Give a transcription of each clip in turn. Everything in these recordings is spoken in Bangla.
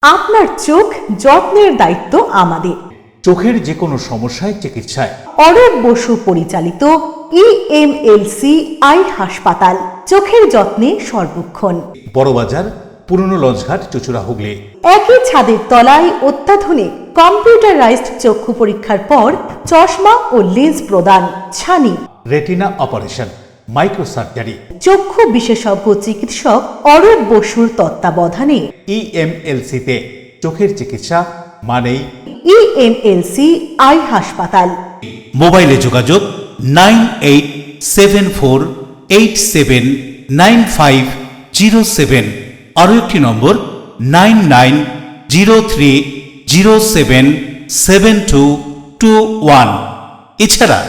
আপনার চোখ যত্নের দায়িত্ব আমাদের। চোখের যে কোনো সমস্যায় চিকিৎসায় অরূপ বসু পরিচালিত EMLC আই হাসপাতাল, চোখের যত্নে সর্বক্ষণ। বড়বাজার, পুরনো লঞ্চঘাট, চুচুড়া, হুগলি। একই ছাদের তলায় অত্যাধুনিক কম্পিউটারাইজড চক্ষু পরীক্ষার পর চশমা ও লেন্স প্রদান, ছানি, রেটিনা অপারেশন, মাইক্রো সার্জারি। চক্ষু বিশেষজ্ঞ চিকিৎসক অরূপ বসুর তত্ত্বাবধানে EMLC-তে চোখের চিকিৎসা মানেই EMLC আই হাসপাতাল। মোবাইলে যোগাযোগ 9874879507, আরও একটি নম্বর 9903077221, এছাড়া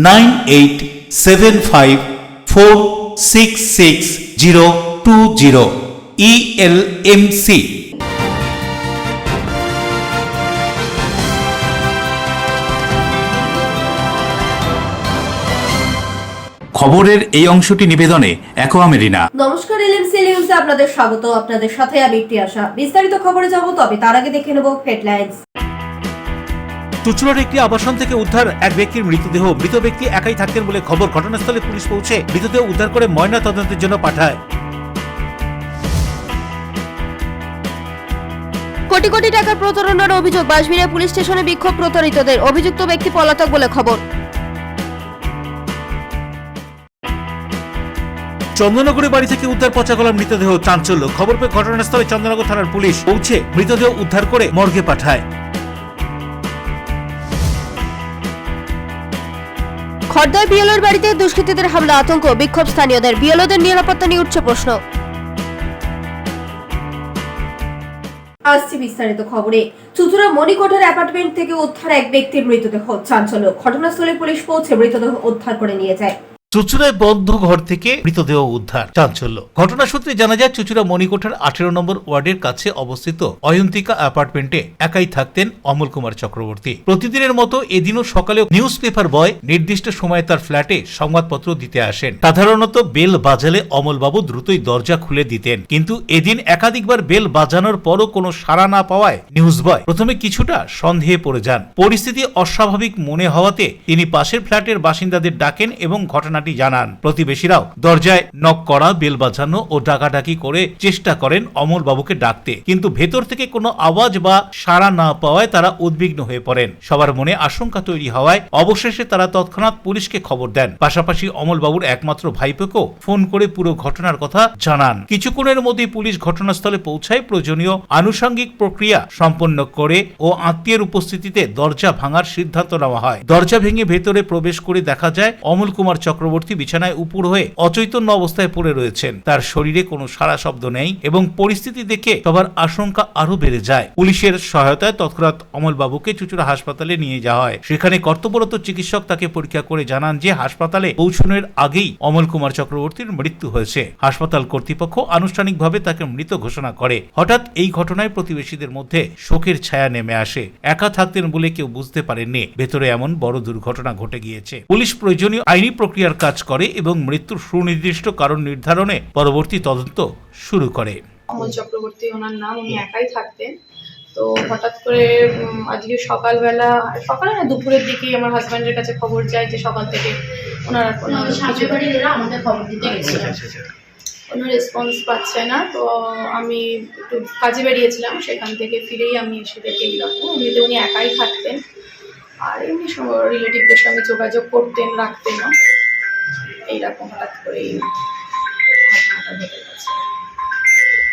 9875466020 ELMC। খবরের এই অংশটি নিবেদনে অ্যাকোয়া মেরিনা। নমস্কার, এলএমসি নিউজে আপনাদের স্বাগত। আপনাদের সাথে আমি ইতিহাসা। বিস্তারিত খবরে যাব, তবে তার আগে দেখে নেব হেডলাইন্স। চুচুড়ার একটি আবাসন থেকে উদ্ধার এক ব্যক্তির মৃতদেহ। মৃত ব্যক্তি একাই থাকতেন বলে খবর। ঘটনাস্থলে পুলিশ পৌঁছে মৃতদেহ উদ্ধার করে ময়না তদন্তের জন্য পাঠায়। কোটি কোটি টাকার প্রতারণার অভিযোগ। বাঁশবিড়িয়া পুলিশ স্টেশনে বিক্ষোভ প্রতারিতদের। অভিযুক্ত ব্যক্তি পলাতক বলে খবর। চন্দননগরের বাড়ি থেকে উদ্ধার পচা গলা মৃতদেহ, চাঞ্চল্য। খবর পেয়ে ঘটনাস্থলে চন্দননগর থানার পুলিশ পৌঁছে মৃতদেহ উদ্ধার করে মর্গে পাঠায়। খড়দায় বিএলওর বাড়িতে দুষ্কৃতীদের হামলা, আতঙ্ক, বিক্ষোভ স্থানীয়দের। বিএলওদের নিরাপত্তা নিয়ে উঠছে প্রশ্ন। আসছে বিস্তারিত খবরে। চুচুড়া মণিকোঠার অ্যাপার্টমেন্ট থেকে উদ্ধার এক ব্যক্তির মৃতদেহ, চাঞ্চল্য। ঘটনাস্থলে পুলিশ পৌঁছে মৃতদেহ উদ্ধার করে নিয়ে যায়। চুচুড়ায় বন্ধ ঘর থেকে মৃতদেহ উদ্ধার, চাঞ্চল্য। ঘটনা সূত্রে জানা যায়, চুচুড়া মণিকোঠার 18 নম্বর ওয়ার্ডের কাছে অবস্থিত অয়ন্তিকা অ্যাপার্টমেন্টে একাই থাকতেন অমল কুমার চক্রবর্তী। প্রতিদিনের মতো এদিনও সকালে নিউজ পেপার বয় নির্দিষ্ট সময়ে তার ফ্ল্যাটে সংবাদপত্র দিতে আসেন। সাধারণত বেল বাজালে অমলবাবু দ্রুতই দরজা খুলে দিতেন, কিন্তু এদিন একাধিকবার বেল বাজানোর পরও কোনো সাড়া না পাওয়ায় নিউজ বয় প্রথমে কিছুটা সন্দেহে পড়ে যান। পরিস্থিতি অস্বাভাবিক মনে হওয়াতে তিনি পাশের ফ্ল্যাটের বাসিন্দাদের ডাকেন এবং ঘটনা জানান। প্রতিবেশীরাও দরজায় নক করা, বেল বাজানো ও ডাকাডাকি করে চেষ্টা করেন অমল বাবুকে ডাকতে, কিন্তু ভেতর থেকে কোনো আওয়াজ বা সাড়া না পাওয়ায় তারা উদ্বিগ্ন হয়ে পড়েন। সবার মনে আশঙ্কা তৈরি হওয়ায় অবশেষে তারা তৎক্ষণাৎ পুলিশকে খবর দেন। পাশাপাশি অমল বাবুর একমাত্র ভাইপোকেও ফোন করে পুরো ঘটনার কথা জানান। কিছুক্ষণের মধ্যেই পুলিশ ঘটনাস্থলে পৌঁছায়, প্রয়োজনীয় আনুষঙ্গিক প্রক্রিয়া সম্পন্ন করে ও আত্মীয়ের উপস্থিতিতে দরজা ভাঙার সিদ্ধান্ত নেওয়া হয়। দরজা ভেঙে ভেতরে প্রবেশ করে দেখা যায় অমল কুমার চক্রবর্তী বিছানায় উপুর হয়ে অচৈতন্য অবস্থায় পড়ে রয়েছেন। তার শরীরে কোনো সাড়া শব্দ নেই এবং পরিস্থিতি দেখে সবার আশঙ্কা আরো বেড়ে যায়। পুলিশের সহায়তায় তৎক্ষণাৎ অমল বাবুকে চুচুড়া হাসপাতালে নিয়ে যাওয়া হয়। সেখানে কর্তব্যরত চিকিৎসক তাকে পরীক্ষা করে জানান যে হাসপাতালে পৌঁছানোর আগেই অমল কুমার চক্রবর্তীর মৃত্যু হয়েছে। হাসপাতাল কর্তৃপক্ষ আনুষ্ঠানিকভাবে তাকে মৃত ঘোষণা করে। হঠাৎ এই ঘটনায় প্রতিবেশীদের মধ্যে শোকের ছায়া নেমে আসে। একা থাকতেন বলে কেউ বুঝতে পারেননি ভেতরে এমন বড় দুর্ঘটনা ঘটে গিয়েছে। পুলিশ প্রয়োজনীয় আইনি প্রক্রিয়ার কাজ করে এবং মৃত্যুর সুনির্দিষ্ট কারণ নির্ধারণে পরবর্তী তদন্ত শুরু করে। অমল চক্রবর্তী ওনার নাম, উনি একাই থাকতেন। তো হঠাৎ করে আজকে সকালে না দুপুরের দিকেই আমার হাজব্যান্ডের কাছে খবর যায় যে সকাল থেকে ওনার কোনো কোনো রেসপন্স পাচ্ছে না। তো আমি একটু কাজে বেরিয়েছিলাম, সেখান থেকে ফিরেই আমি এসে দেখে এরকম। এমনিতে উনি একাই থাকতেন, আর এমনি রিলেটিভদের সঙ্গে যোগাযোগ করতেন, রাখতেন না। এইরকম হঠাৎ করেই ঘটনাটা ঘটে গেছে।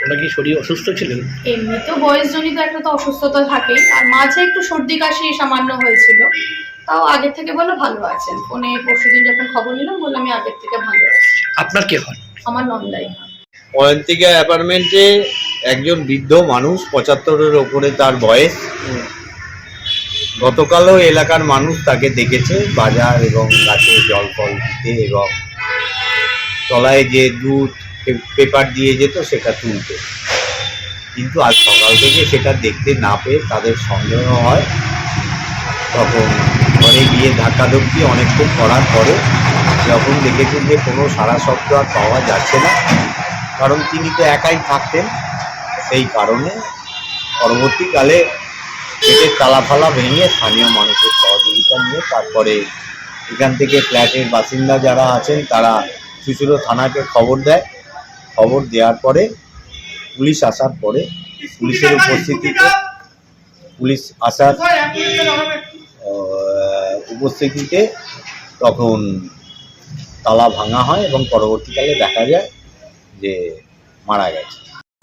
ওনার কি শরীর অসুস্থ ছিলেন? এমনিতেও বয়সজনিত একটা তো অসুস্থতা থাকেই, আর মাঝে একটু সর্দি কাশি সামান্য হয়েছিল। তাও আগের থেকে বলে ভালো আছেন। ফোনে পরশুদিন যখন খবর নিলাম, বললাম আমি আগের থেকে ভালো আছি। আপনার কে হন? আমার নন্দাই হন। অয়ন্তিকা অ্যাপার্টমেন্টে একজন বৃদ্ধ মানুষ, 75-এর ওপরে তার বয়স। গতকালও এলাকার মানুষ তাকে দেখেছে বাজার এবং গাছে জল ফল দিতে এবং তলায় যে দুধ পেপার দিয়ে যেত সেটা তুলতে, কিন্তু আজ সকাল থেকে সেটা দেখতে না পেয়ে তাদের সন্দেহ হয়। তখন ঘরে গিয়ে ধাক্কাধক্কি অনেকক্ষণ করার পরে যখন দেখেছেন যে কোনো সাড়া শব্দ আর পাওয়া যাচ্ছে না, কারণ তিনি তো একাই থাকতেন, সেই কারণে পরবর্তীকালে গেটের তালা ফালা ভেঙে স্থানীয় মানুষের সহযোগিতা নিয়ে তারপরে এখান থেকে ফ্ল্যাটের বাসিন্দা যারা আছেন তারা চুচুড়ো থানাকে খবর দেয়। খবর দেওয়ার পরে পুলিশ আসার পরে পুলিশের উপস্থিতিতে তখন তালা ভাঙা হয় এবং পরবর্তীকালে দেখা যায় যে মারা গেছে।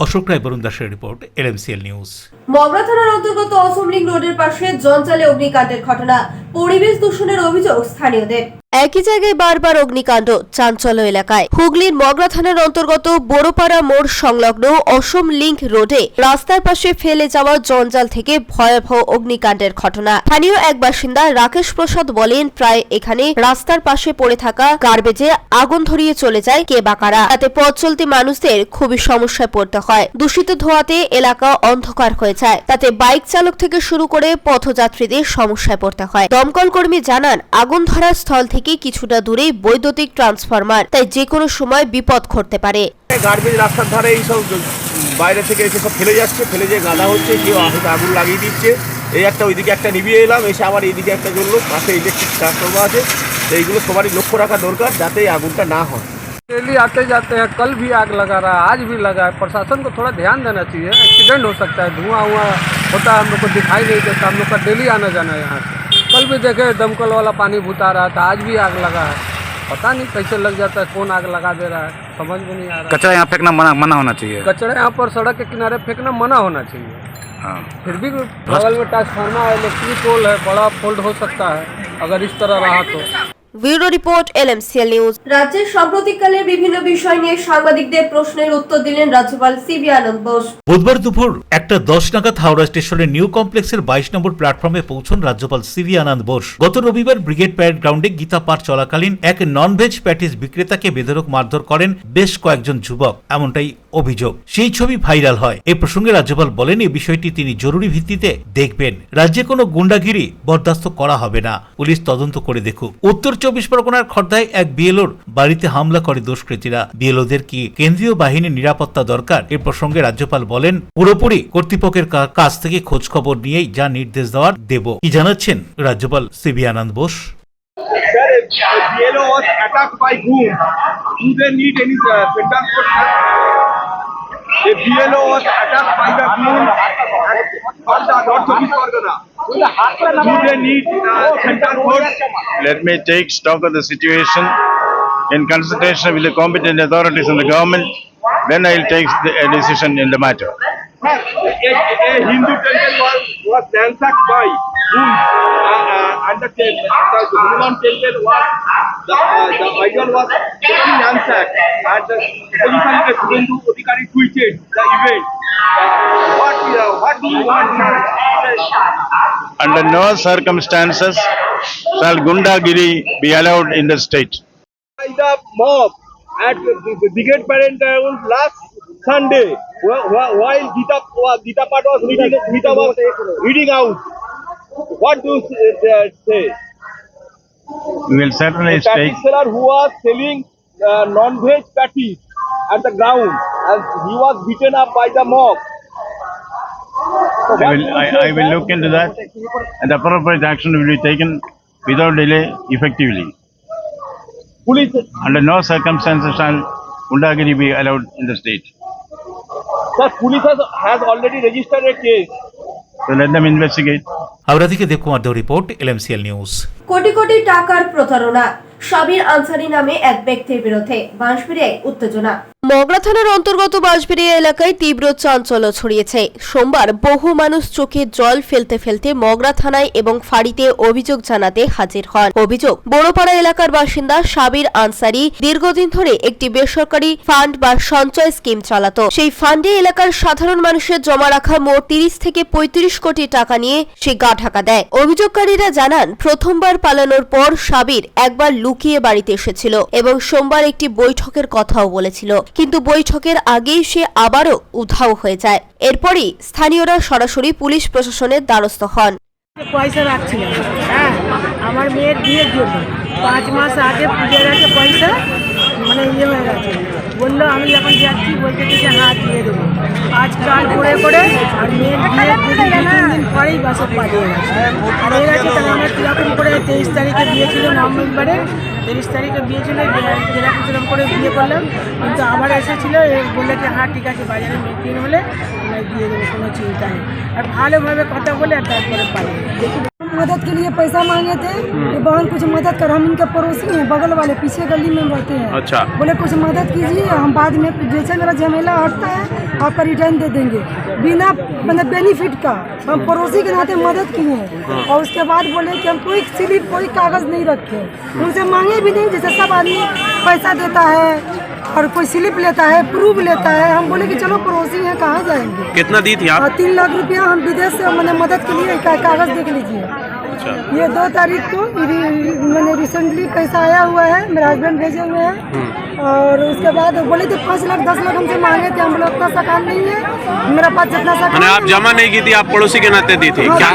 অশোক রায় বরুণ দাসের রিপোর্ট, LMCL নিউজ। মগরা থানার অন্তর্গত অসমলিং রোডের পাশে জঞ্জালে অগ্নিকাণ্ডের ঘটনা, পরিবেশ দূষণের অভিযোগ স্থানীয়দের। একই জায়গায় বারবার অগ্নিকাণ্ড চাঞ্চল্য এলাকায়। হুগলির মগরা থানার অন্তর্গত বড়পাড়া মোড় সংলগ্ন অসম লিংক রোডে রাস্তার পাশে ফেলে যাওয়া জঞ্জাল থেকে ভয়াবহ অগ্নিকাণ্ডের ঘটনা। স্থানীয় এক বাসিন্দা রাকেশ প্রসাদ বলেন, প্রায় এখানে রাস্তার পাশে পড়ে থাকা গার্বেজে আগুন ধরিয়ে চলে যায় কে বা কারা। তাতে পথ চলতি মানুষদের খুবই সমস্যায় পড়তে হয়। দূষিত ধোঁয়াতে এলাকা অন্ধকার হয়ে যায়। তাতে বাইক চালক থেকে শুরু করে পথযাত্রীদের সমস্যায় পড়তে হয়। দমকল কর্মী জানান, আগুন ধরার স্থল থেকে কিছুটা দূরেই বৈদ্যুতিক ট্রান্সফরমার, তাই যে কোনো সময় বিপদ ঘটতে পারে। গার্বেজ রাস্তার ধারে এইসব বাইরে থেকে এসে সব ফেলে যাচ্ছে, ফেলে যে গাদা হচ্ছে, কেউ আগুন লাগিয়ে দিচ্ছে। এই একটা ওইদিকে একটা নিভিয়ে এলাম, এসে আবার এইদিকে একটা জ্বললো, পাশে ইলেকট্রিক ট্রান্সফরমার আছে। এইগুলো সবারই লক্ষ্য রাখা দরকার যাতে এই আগুনটা না হয়। डेली आते जाते हैं, कल भी आग लगा रहा है, आज भी लगा है। प्रशासन को थोड़ा ध्यान देना चाहिए, एक्सीडेंट हो सकता है, धुआं होता है, हम लोग को दिखाई नहीं देता। हम लोग का डेली आना जाना है यहाँ से। कल भी देखे दमकल वाला पानी भुता रहा था, आज भी आग लगा है। पता नहीं कैसे लग जाता है, कौन आग लगा दे रहा है, समझ में नहीं आ रहा। कचरा यहाँ फेंकना मना होना चाहिए। कचरा यहाँ पर सड़क के किनारे फेंकना मना होना चाहिए। हाँ। फिर भी बगल में ट्रांसफार्मर है, इलेक्ट्रिक पोल है, बड़ा फॉल्ट हो सकता है अगर इस तरह रहा तो। Bureau report, LMCL news. রাজ্যের সাম্প্রতিককালের বিভিন্ন বিষয় নিয়ে সাংবাদিকদের প্রশ্নের উত্তর দিলেন রাজ্যপাল সিবি আনন্দ বোস। বুধবার দুপুর 1:10 নাগাদ হাওড়া স্টেশনের নিউ কমপ্লেক্সের 22 নম্বর প্ল্যাটফর্মে পৌঁছন রাজ্যপাল সিবি আনন্দ বোস। গত রবিবার ব্রিগেড প্যারেড গ্রাউন্ডে গীতা পাঠ চলাকালীন এক ননভেজ প্যাটিস বিক্রেতাকে বেধড়ক মারধর করেন বেশ কয়েকজন যুবক, এমনটাই অভিযোগ। সেই ছবি ভাইরাল হয়। এ প্রসঙ্গে রাজ্যপাল বলেন, এই বিষয়টি তিনি জরুরি ভিত্তিতে দেখবেন। রাজ্যে কোনো গুন্ডাগিরি বরদাস্ত করা হবে না, পুলিশ তদন্ত করে দেখুক। উত্তর 24 পরগনার খর্দায় এক বিএলওর বাড়িতে হামলা করে দুষ্কৃতীরা। বিএলওদের কি কেন্দ্রীয় বাহিনীর নিরাপত্তা দরকার? এ প্রসঙ্গে রাজ্যপাল বলেন, পুরোপুরি কর্তৃপক্ষের কাছ থেকে খোঁজ খবর নিয়েই যা নির্দেশ দেওয়ার দেব। কি জানাচ্ছেন রাজ্যপাল CV Ananda Bose? BLO was attacked by whom? Do they need any central force? The BLO was attacked by the whom? From the North Chobbish Pargana. Do they need central force? Let me take stock of the situation in consultation with the competent authorities in the government. Then I will take a decision in the matter. A Hindu temple was ransacked by whom? And the Hanuman temple was the idol was ransacked, and the police and Subhendu Adhikari tweeted the event. What do you want? Under no circumstances shall Gundagiri be allowed in the state. By the mob at the Brigade Parade Ground last Sunday, while Gita Path was reading out. What do you say? We will certainly The patty take. seller who was selling non-veg patties at the ground, and he was beaten up by the mob. So I will look into that, and appropriate action will be taken without delay, effectively. Police. Under no circumstances shall Gundagiri be allowed in the state. Sir, police has already registered a case. So let them investigate. Howrah থেকে দেবকুমার দেও report, LMCL news. Crore crore টাকার প্রতারণা, সাবির আনসারি নামে এক ব্যক্তির বিরুদ্ধে বাঁশবেড়িয়ায় উত্তেজনা। মগরা থানার অন্তর্গত বাঁশবেড়িয়া এলাকায় তীব্র চাঞ্চল্য ছড়িয়েছে। সোমবার বহু মানুষ চোখে জল ফেলতে ফেলতে মগরা থানায় এবং ফাঁড়িতে অভিযোগ জানাতে হাজির হন। অভিযোগ, বড়পাড়া এলাকার বাসিন্দা সাবির আনসারি দীর্ঘদিন ধরে একটি বেসরকারি ফান্ড বা সঞ্চয় স্কিম চালাতো। সেই ফান্ডে এলাকার সাধারণ মানুষের জমা রাখা মোট 30 থেকে 35 কোটি টাকা নিয়ে সে গা ঢাকা দেয়। অভিযোগকারীরা জানান, প্রথমবার পালানোর পর সাবির একবার লুকিয়ে বাড়িতে এসেছিল এবং সোমবার একটি বৈঠকের কথাও বলেছিল, কিন্তু বৈঠকের আগেই সে আবারও উধাও হয়ে যায়। এরপরই স্থানীয়রা সরাসরি পুলিশ প্রশাসনের দ্বারস্থ হন। পয়সা রাখছিলাম, হ্যাঁ, আমার মেয়ের বিয়ের জন্য 5 মাস আগে পুজোর আগে পয়সা মানে হয়ে গেছে। বললো আমি যখন যাচ্ছি বলতে যে হ্যাঁ দিয়ে দেবো। আজকাল করে আর মেয়ের বিয়ে ওরা সব পালিয়ে গেছে। তাহলে আমরা কীরকম করে 23 তারিখে বিয়ে ছিল, নভেম্বরে 23 তারিখে বিয়ে ছিল, যেরকম সেরকম করে বিয়ে করলাম, কিন্তু আবার এসেছিল বললে যে হ্যাঁ ঠিক আছে বাজারে মিটিং হলে আমরা দিয়ে দেবো, কোনো চিন্তা নেই। আর ভালোভাবে কথা বলে আর তারপরে পালিয়ে দেখি। मदद के लिए पैसा मांगे थे कि बहन कुछ मदद कर, हम इनके पड़ोसी हैं, बगल वाले पीछे गली में रहते हैं। अच्छा। बोले कुछ मदद कीजिए, हम बाद में जैसे मेरा झमेला हटता है आपका रिटर्न दे देंगे, बिना मतलब बेनिफिट का। हम पड़ोसी के नाते मदद किए हैं। और उसके बाद बोले कि हम कोई स्लिप कोई कागज़ नहीं रखे, उनसे मांगे भी नहीं, जैसे सब आदमी पैसा देता है और कोई स्लिप लेता है, प्रूफ लेता है। हम बोले कि चलो पड़ोसी हैं, कहाँ जाएंगे। कितना दी थी आप? 3 लाख रुपया हम विदेश से मैंने मदद के लिए कागज़ देख लीजिए। अच्छा। ये 2 तारीख को मैंने रिसेंटली पैसा आया हुआ है, मेरे हस्बैंड भेजे हुए हैं। और उसके बाद बोले थे 5 लाख 10 लाख हमसे मांगे थे, हम लोग उतना सकान नहीं है, मेरा पास जितना सकान। आप जमा नहीं की थी, आप पड़ोसी के नाते दी थी। क्या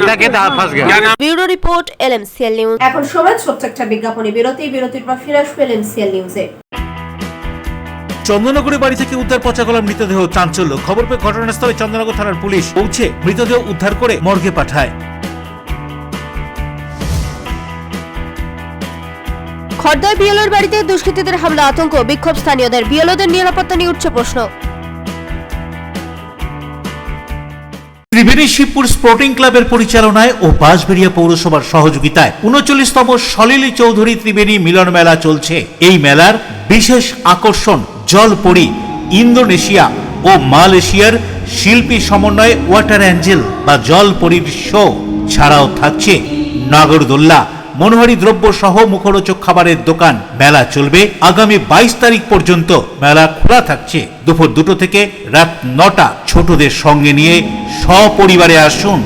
फंस गया? क्या नाम? Bureau report LMCL news. এখন সময় ছোট্ট একটা বিজ্ঞাপনী বিরতির পর ফিরে আসবো LMCL নিউজে। চন্দননগরের বাড়ি থেকে উদ্ধার পচা গলা মৃতদেহ, চাঞ্চল্য। খবর পেয়ে ঘটনাস্থলে চন্দননগর থানার পুলিশ পৌঁছে মৃতদেহ উদ্ধার করে মর্গে পাঠায়। খড়দায় বিএলওর বাড়িতে দুষ্কৃতীদের হামলা, আতঙ্ক, বিক্ষোভ স্থানীয়দের। বিএলওদের নিরাপত্তা নিয়ে উঠছে প্রশ্ন। ত্রিবেণী শিবপুর স্পোর্টিং ক্লাবের পরিচালনায় ও বাঁশবেড়িয়া পৌরসভার সহযোগিতায় 39তম সলিলি চৌধুরী ত্রিবেণী মিলন মেলা চলছে। এই মেলার বিশেষ আকর্ষণ জলপরি, ইন্দোনেশিয়া ও মালয়েশিয়ার শিল্পী সমন্বয়ে ওয়াটার অ্যাঞ্জেল বা জলপরীর শো ছাড়াও থাকছে নাগরদোল্লা, মনোহারী দ্রব্য সহ মুখরোচক খাবারের দোকান। মেলা চলবে আগামী 22 তারিখ পর্যন্ত। মেলা খোলা থাকছে দুপুর 2টো থেকে রাত 9টা। ছোটদের সঙ্গে নিয়ে সপরিবারে আসুন।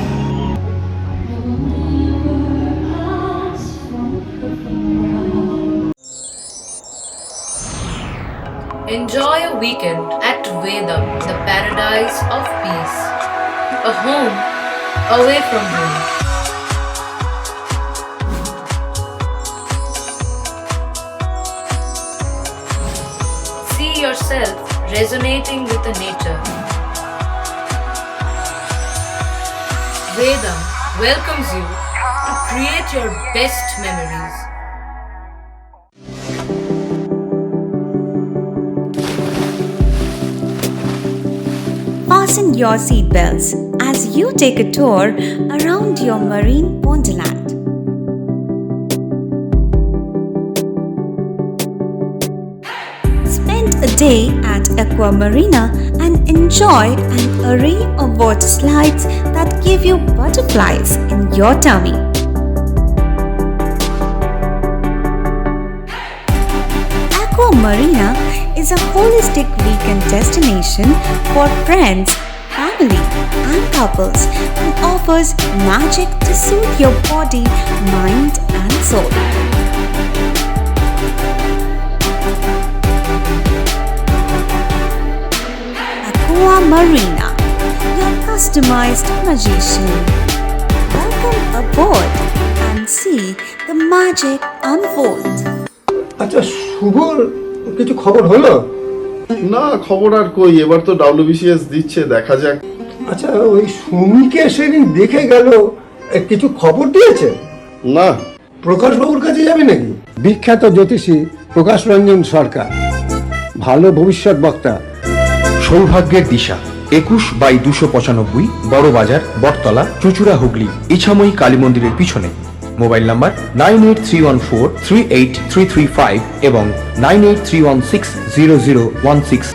Enjoy a weekend at Vedam, the paradise of peace. A home away from home. See yourself resonating with the nature. Vedam welcomes you to create your best memories. Fasten your seatbelts as you take a tour around your marine wonderland. Spend a day at Aqua Marina and enjoy an array of water slides that give you butterflies in your tummy. Aqua Marina is a holistic weekend destination for friends, family, and couples and offers magic to soothe your body, mind, and soul. Aqua Marina, your customized magician. Welcome aboard and see the magic unfold. আচ্ছা শুভর কিছু খবর হলো? না খবর আর কই, এবার তো WBCS দিচ্ছে, দেখা যাক। আচ্ছা ওই সুমিকে সেদিন দেখে গেল, কিছু খবর দিয়েছে? না। প্রকাশ বাবুর কাছে যাবে নাকি? বিখ্যাত জ্যোতিষী প্রকাশ রঞ্জন সরকার, ভালো ভবিষ্যৎ বক্তা। সৌভাগ্যের দিশা 21/295 বড় বাজার, বটতলা, চুচুড়া, হুগলি, ইছাময়ী কালী মন্দিরের পিছনে। মোবাইল নাম্বার 9831438335 এবং 9831600016।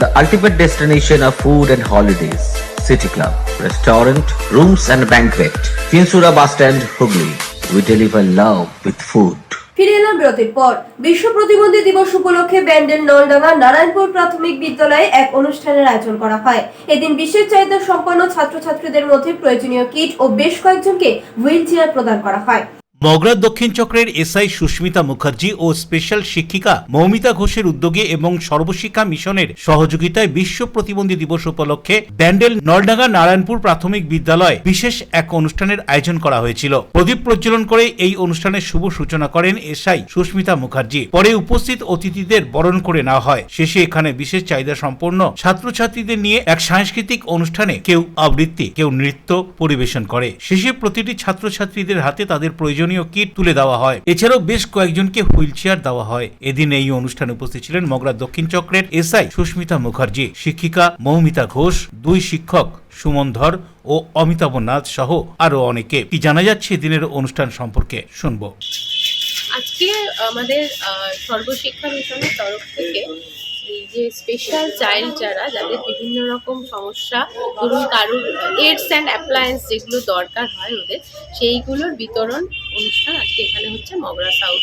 The ultimate destination of food and holidays. City Club, restaurant, rooms and banquet. Finsura Bus Stand, Hugli. We deliver love with food. ফিরে এলাম বিরতির পর। বিশ্ব প্রতিবন্ধী দিবস উপলক্ষে ব্যান্ডেল নলডাঙ্গা নারায়ণপুর প্রাথমিক বিদ্যালয়ে এক অনুষ্ঠানের আয়োজন করা হয়। এদিন বিশেষ চাহিদা সম্পন্ন ছাত্রছাত্রীদের মধ্যে প্রয়োজনীয় কিট ও বেশ কয়েকজনকে হুইল চেয়ার প্রদান করা হয়। মগরা দক্ষিণ চক্রের এসআই সুস্মিতা মুখার্জি ও স্পেশাল শিক্ষিকা মৌমিতা ঘোষের উদ্যোগে এবং সর্বশিক্ষা মিশনের সহযোগিতায় বিশ্ব প্রতিবন্ধী দিবস উপলক্ষে ব্যান্ডেল নলডাঙ্গা নারায়ণপুর প্রাথমিক বিদ্যালয় বিশেষ এক অনুষ্ঠানের আয়োজন করা হয়েছিল। প্রদীপ প্রজ্বলন করে এই অনুষ্ঠানের শুভ সূচনা করেন এসআই সুস্মিতা মুখার্জি। পরে উপস্থিত অতিথিদের বরণ করে নেওয়া হয়। শেষে এখানে বিশেষ চাহিদা সম্পন্ন ছাত্রছাত্রীদের নিয়ে এক সাংস্কৃতিক অনুষ্ঠানে কেউ আবৃত্তি, কেউ নৃত্য পরিবেশন করে। শেষে প্রতিটি ছাত্রছাত্রীদের হাতে তাদের প্রয়োজনীয় কিট তুলে দেওয়া হয়। এছাড়াও বেশ কয়েকজনকে হুইল চেয়ার দেওয়া হয়। এদিন এই অনুষ্ঠানে উপস্থিত ছিলেন মগরা দক্ষিণ চক্রের এসআই সুস্মিতা মুখার্জি, শিক্ষিকা মৌমিতা ঘোষ, 2 শিক্ষক সুমন ধর ও অমিতাভ নাথ সহ আরো অনেকে। কি জানা যাচ্ছে দিনের অনুষ্ঠান সম্পর্কে শুনবো। আজকে আমাদের সর্বশিক্ষা মিশনের তরফ থেকে এই যে স্পেশাল চাইল্ড যাদের বিভিন্ন রকম সমস্যা, ধরুন কারোর এডস অ্যান্ড অ্যাপ্লায়েন্স যেগুলো দরকার হয় ওদের, সেইগুলোর বিতরণ অনুষ্ঠান আজকে এখানে হচ্ছে মগরা সাউথ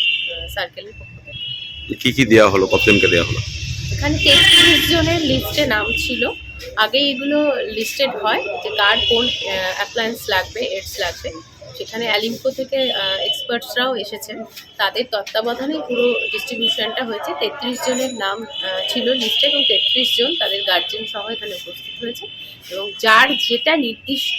সার্কেলের পক্ষ থেকে। কি কি দেওয়া হলো, কতজনকে দেওয়া হলো? এখানে 33 জনের লিস্টে নাম ছিল। আগে এগুলো লিস্টেড হয় যে কার কোন অ্যাপ্লায়েন্স লাগবে, এডস লাগবে। সেখানে অ্যালিম্পো থেকে এক্সপার্টসরাও এসেছেন, তাদের তত্ত্বাবধানে পুরো ডিস্ট্রিবিউশনটা হয়েছে। 33 জনের নাম ছিল লিস্টে এবং 33 জন তাদের গার্জেন সহ এখানে উপস্থিত হয়েছে এবং যার যেটা নির্দিষ্ট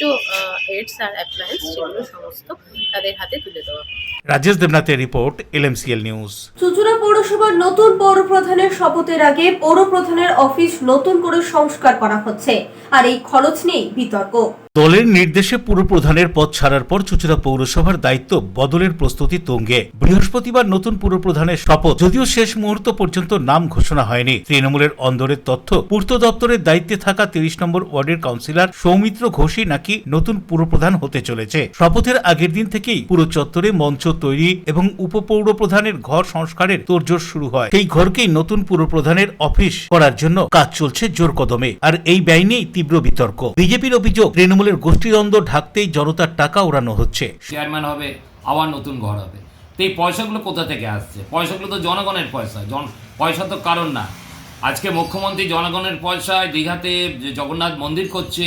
এডস আর অ্যাপ্লায়েন্স সেগুলো সমস্ত তাদের হাতে তুলে দেওয়া। রাজেশ দেবনাথের রিপোর্ট, LMCL নিউজ। চুঁচুড়া পৌরসভার নতুন পৌর প্রধানের শপথের আগে পৌর প্রধানের অফিস নতুন করে সংস্কার করা হচ্ছে, আর এই খরচ নিয়েই বিতর্ক। দলের নির্দেশে পুর প্রধানের পদ ছাড়ার পর চুঁচুড়া পৌরসভার দায়িত্ব বদলের প্রস্তুতি তুঙ্গে। বৃহস্পতিবার নতুন পুর প্রধানের শপথ, যদিও শেষ মুহূর্ত পর্যন্ত নাম ঘোষণা হয়নি। তৃণমূলের অন্দরের তথ্য, পূর্ত দপ্তরের দায়িত্বে থাকা 30 নম্বর ওয়ার্ডের কাউন্সিলর সৌমিত্র ঘোষই নাকি নতুন পুর প্রধান হতে চলেছে। শপথের আগের দিন থেকেই পুরো চত্বরে মঞ্চ তৈরি এবং উপপৌর প্রধানের ঘর সংস্কারের তোড়জোড় শুরু হয়। সেই ঘরকেই নতুন পুর প্রধানের অফিস করার জন্য কাজ চলছে জোর কদমে, আর এই ব্যয় নিয়েই তীব্র বিতর্ক। বিজেপির অভিযোগ, তৃণমূলের গোষ্ঠীদ্বন্দ্ব ঢাকতেই জনতার টাকা ওড়ানো হচ্ছে। চেয়ারম্যান হবে, আবার নতুন ঘর হবে, তো এই পয়সাগুলো কোথা থেকে আসছে? পয়সাগুলো তো জনগণের পয়সা, পয়সা তো কারণ না। আজকে মুখ্যমন্ত্রী জনগণের পয়সায় দীঘাতে জগন্নাথ মন্দির করছে,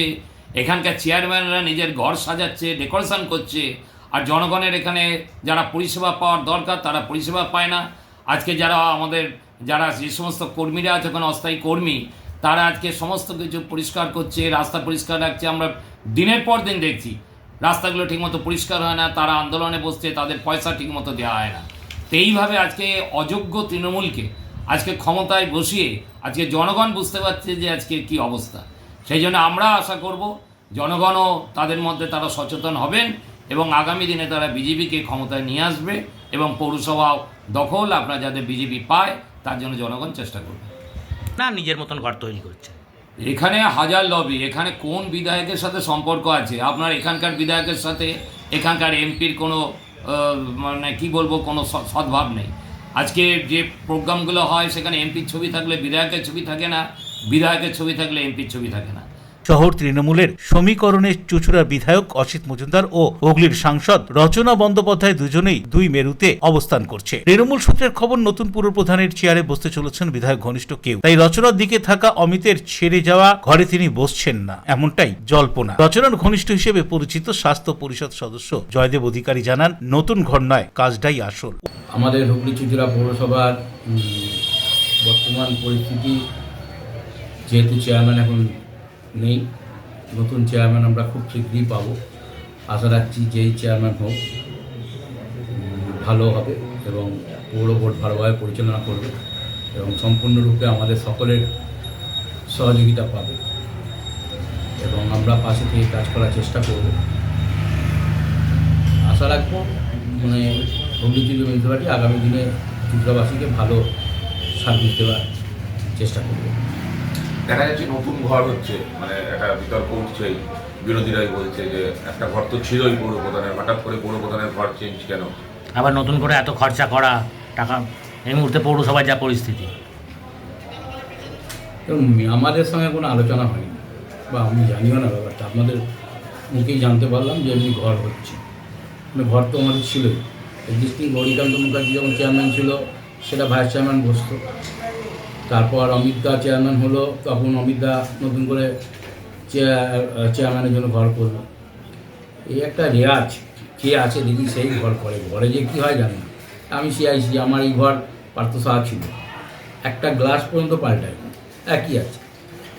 এখানকার চেয়ারম্যানরা নিজের ঘর সাজাচ্ছে, ডেকোরেশন করছে, আর জনগণের এখানে যারা পরিষেবা পাওয়ার দরকার তারা পরিষেবা পায় না। আজকে যারা যে সমস্ত কর্মীরা আছে, ওখানে অস্থায়ী কর্মী, তারা আজকে সমস্ত কিছু পরিষ্কার করছে, রাস্তা পরিষ্কার রাখছে। আমরা দিনের পর দিন দেখছি রাস্তাগুলো ঠিকমতো পরিষ্কার হয় না, তারা আন্দোলনে বসছে, তাদের পয়সা ঠিকমতো দেওয়া হয় না। তো এইভাবে আজকে অযোগ্য তৃণমূলকে আজকে ক্ষমতায় বসিয়ে আজকে জনগণ বুঝতে পারছে যে আজকে কি অবস্থা। সেই জন্য আমরা আশা করব জনগণও তাদের মধ্যে তারা সচেতন হবেন এবং আগামী দিনে তারা বিজেপিকে ক্ষমতায় নিয়ে আসবে এবং পৌরসভা দখল আপনারা যাতে বিজেপি পায় তার জন্য জনগণ চেষ্টা করবে না, নিজের মতন ঘর তৈরি করছে। এখানে হাজার লবি, এখানে কোন বিধায়কের সাথে সম্পর্ক আছে? আপনার এখানকার বিধায়কের সাথে এখানকার এমপির কোনো মানে কি বলবো, কোনো সদ্ভাব নেই। আজকে যে প্রোগ্রামগুলো হয় সেখানে এমপির ছবি থাকলে বিধায়কের ছবি থাকে না, বিধায়কের ছবি থাকলে এমপির ছবি থাকে না। শহর তৃণমূলের সমীকরণে চুঁচুড়ার বিধায়ক অসিত মজুমদার ও হুগলির সাংসদ রচনা বন্দ্যোপাধ্যায় দুজনেই 2 মেরুতে অবস্থান করছে। তৃণমূল সূত্রের খবর, নতুন পুর প্রধানের চেয়ারে বসতে চলেছেন বিধায়ক ঘনিষ্ঠ কেউ, তাই রচনার দিকে থাকা অমিতের ছেড়ে যাওয়া ঘরে তিনি বসছেন না, এমনটাই জল্পনা। রচনার ঘনিষ্ঠ হিসেবে পরিচিত স্বাস্থ্য পরিষদ সদস্য জয়দেব অধিকারী জানান, নতুন ঘর নয়, কাজটাই আসল। আমাদের হুগলি চুঁচুড়া পৌরসভার বর্তমান পরিস্থিতি, যেহেতু চেয়ারম্যান এখন নেই, নতুন চেয়ারম্যান আমরা খুব শীঘ্রই পাবো। আশা রাখছি যেই চেয়ারম্যান হোক ভালো হবে এবং পৌর বোর্ড ভালোভাবে পরিচালনা করবে এবং সম্পূর্ণরূপে আমাদের সকলের সহযোগিতা পাবে এবং আমরা পাশে থেকে কাজ করার চেষ্টা করব। আশা রাখবো মানে হুগলি চুঁচুড়া মিউনিসিপ্যালিটি আগামী দিনে চুঁচুড়াবাসীকে ভালো সার্ভিস দেওয়ার চেষ্টা করবে। দেখা যাচ্ছে নতুন ঘর হচ্ছে, মানে একটা বিতর্ক উঠছে, বিরোধীরাই বলছে যে একটা ঘর তো ছিলই পৌর প্রধানের, হঠাৎ করে পৌর প্রধানের ঘর চেঞ্জ কেন? আবার নতুন করে এত খরচা করা টাকা, এই মুহূর্তে পৌরসভার যা পরিস্থিতি। আমাদের সঙ্গে কোনো আলোচনা হয়নি বা আমি জানিও না ব্যাপারটা, আপনাদের মুখেই জানতে পারলাম যে এমনি ঘর হচ্ছে। মানে ঘর তো আমাদের ছিলই, এক্সিস্টিং গৌরীকান্ত মুখার্জি যখন চেয়ারম্যান ছিল সেটা ভাইস চেয়ারম্যান বসতো, তারপর অমিত দা চেয়ারম্যান হলো, তখন অমিত দা নতুন করে চেয়ারম্যানের জন্য ঘর করলো। এই একটা রেওয়াজ কে আছে দেখি সেই ঘর করে, ঘরে যে কী হয় জানি না। আমি সিআইসি, আমার এই ঘর পার্থ সাহা ছিল, একটা গ্লাস পর্যন্ত পাল্টায় একই আছে।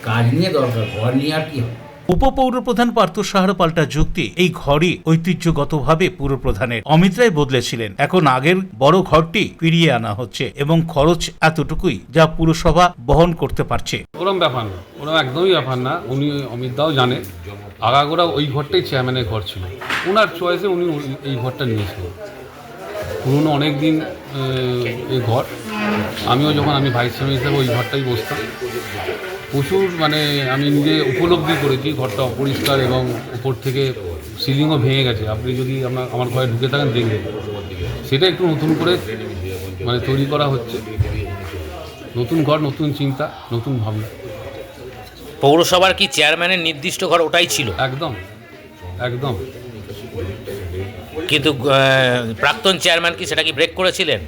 কাজ নিয়ে দরকার, ঘর নিয়ে আর কি হয়। উপপৌরপ্রধান পার্থ সাহার পাল্টা যুক্তি, এই ঘরই ঐতিহ্যগতভাবে পুরপ্রধানের। অমিত রায় বদলেছিলেন, এখন আগের বড় ঘরটি ফিরিয়ে আনা হচ্ছে এবং খরচ এতটুকুই যা পুরসভা বহন করতে পারছে। ওরম ব্যাপার না, ওরম একদমই ব্যাপার না। উনি অমিত দাও জানে আগাগোড়া ওই ঘরটাই চেয়ারম্যানের ঘর ছিল, ওনার চয়েসে উনি এই ঘরটা নিয়েছিলেন। পুরনো অনেক দিন এই ঘর, আমিও যখন আমি ভাইস চেয়ারম্যান হিসেবে ওই ঘরটাই বসতাম। প্রচুর আমি নিজে উপলব্ধি করেছি ঘরটা অপরিষ্কার এবং উপর থেকে সিলিংও ভেঙে গেছে। আপনি যদি আমার ঘরে ঢুকে থাকেন দেখবেন, সেটা একটু নতুন করে তৈরি করা হচ্ছে। নতুন ঘর, নতুন চিন্তা, নতুন ভাবনা। পৌরসভার কি চেয়ারম্যানের নির্দিষ্ট ঘর ওটাই ছিল? একদম একদম। কিন্তু প্রাক্তন চেয়ারম্যান কি সেটা কি ব্রেক করেছিলেন?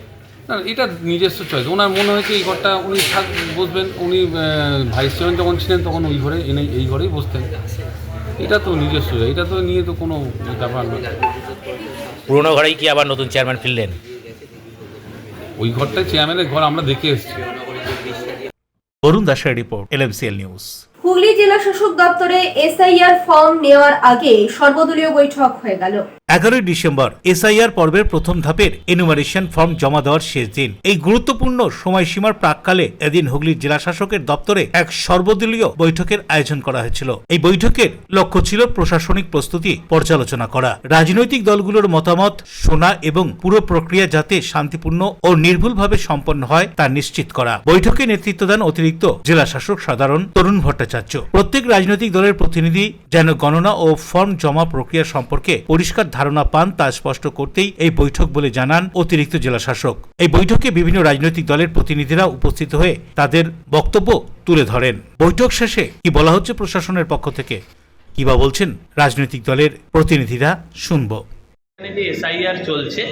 না, এটা নিজস্ব চয়েস। ওনার মনে হয়েছে এই ঘরটা উনি বসবেন। উনি ভাইস চেয়ারম্যান যখন ছিলেন তখন ওই ঘরে এই ঘরেই বসতেন। এটা তো নিজস্ব, এটা তো নিয়ে তো কোনো ব্যাপার না। পুরোনো ঘরেই কি আবার নতুন চেয়ারম্যান ফিরলেন? ওই ঘরটাই চেয়ারম্যানের ঘর, আমরা দেখে এসেছি। বরুণ দাসের রিপোর্ট, LMCL নিউজ। হুগলি জেলা শাসক দপ্তরে এসআইআর ফর্ম নেওয়ার আগে সর্বদলীয় বৈঠক হয়ে গেল। 11 ডিসেম্বর এসআইআর পর্বের প্রথম ধাপের এনুমারেশন ফর্ম জমা দেওয়ার শেষ দিন। এই গুরুত্বপূর্ণ সময়সীমার প্রাক্কালে এদিন হুগলির জেলা শাসকের দপ্তরে এক সর্বদলীয় বৈঠকের আয়োজন করা হয়েছিল। এই বৈঠকের লক্ষ্য ছিল প্রশাসনিক প্রস্তুতি পর্যালোচনা করা, রাজনৈতিক দলগুলোর মতামত শোনা এবং পুরো প্রক্রিয়া যাতে শান্তিপূর্ণ ও নির্ভুলভাবে সম্পন্ন হয় তা নিশ্চিত করা। বৈঠকে নেতৃত্ব দেন অতিরিক্ত জেলা শাসক সাধারণ তরুণ ভট্টাচার্য। প্রত্যেক রাজনৈতিক দলের প্রতিনিধি যেন গণনা ও ফর্ম জমা প্রক্রিয়া সম্পর্কে পরিষ্কার ধারণা পান তা স্পষ্ট করতেই এই বৈঠক বলে জানান অতিরিক্ত জেলা শাসক। এই বৈঠকে বিভিন্ন রাজনৈতিক দলের প্রতিনিধিরা উপস্থিত হয়ে তাদের বক্তব্য তুলে ধরেন। বৈঠক শেষে কি বলা হচ্ছে প্রশাসনের পক্ষ থেকে, কি বা বলছেন রাজনৈতিক দলের প্রতিনিধিরা, শুনবো। যে এসআইআর চলছে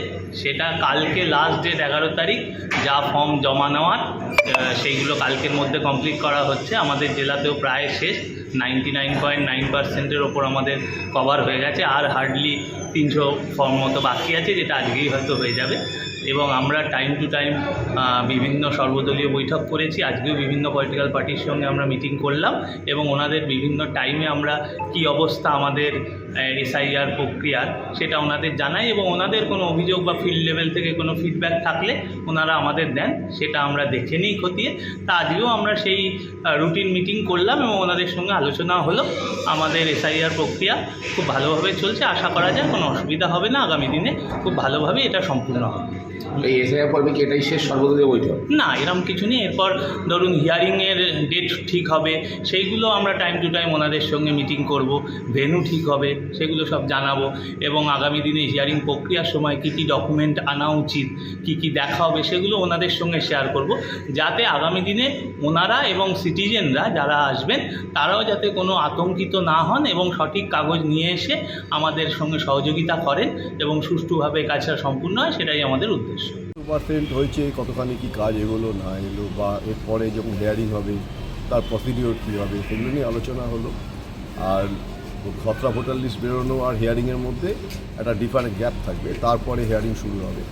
সেটা কালকে লাস্ট ডেট 11 তারিখ, যা ফর্ম জমা নেওয়ার সেইগুলো কালকের মধ্যে কমপ্লিট করা হচ্ছে। আমাদের জেলাতেও প্রায় শেষ, 99.9%-এর ওপর আমাদের কভার হয়ে গেছে। আর হার্ডলি 300 ফর্ম মতো বাকি আছে, যেটা আজকেই হয়তো হয়ে যাবে। এবং আমরা টাইম টু টাইম বিভিন্ন সর্বদলীয় বৈঠক করেছি। আজকেও বিভিন্ন পলিটিক্যাল পার্টির সঙ্গে আমরা মিটিং করলাম এবং ওনাদের বিভিন্ন টাইমে আমরা কি অবস্থা আমাদের এসআইআর প্রক্রিয়ার সেটা ওনাদের জানাই এবং ওনাদের কোনো অভিযোগ বা ফিল্ড লেভেল থেকে কোনো ফিডব্যাক থাকলে ওনারা আমাদের দেন, সেটা আমরা দেখে নিই খতিয়ে। তা আজকেও আমরা সেই রুটিন মিটিং করলাম এবং ওনাদের সঙ্গে আলোচনা হলো। আমাদের এসআইআর প্রক্রিয়া খুব ভালোভাবে চলছে, আশা করা যায় কোনো অসুবিধা হবে না। আগামী দিনে খুব ভালোভাবে এটা সম্পূর্ণ হবে। এই এসআইআর পর্বে কি এটাই শেষ সর্বদলীয় বৈঠক? না, এরকম কিছু নেই। এরপর ধরুন হিয়ারিংয়ের ডেট ঠিক হবে, সেইগুলো আমরা টাইম টু টাইম ওনাদের সঙ্গে মিটিং করব। ভেন্যু ঠিক হবে, সেগুলো সব জানাবো এবং আগামী দিনে হিয়ারিং প্রক্রিয়ার সময় কী কী ডকুমেন্ট আনা উচিত, কী কী দেখা হবে, সেগুলো ওনাদের সঙ্গে শেয়ার করব, যাতে আগামী দিনে ওনারা এবং সিটিজেনরা যারা আসবেন তারাও যাতে কোনো আতঙ্কিত না হন এবং সঠিক কাগজ নিয়ে এসে আমাদের সঙ্গে সহযোগিতা করেন এবং সুষ্ঠুভাবে কাজটা সম্পূর্ণ হয়, সেটাই আমাদের উদ্দেশ্য। 2% হয়েছে, কতখানি কি কাজ এগোলো না এলো, বা এরপরে যখন হেয়ারিং হবে তার প্রসিডিওর কী হবে, সেগুলো নিয়ে আলোচনা হলো। আর খসড়া ভোটার লিস্ট বেরোনো আর হিয়ারিংয়ের মধ্যে একটা ডিফারেন্ট গ্যাপ থাকবে, তারপরে হিয়ারিং শুরু হবে।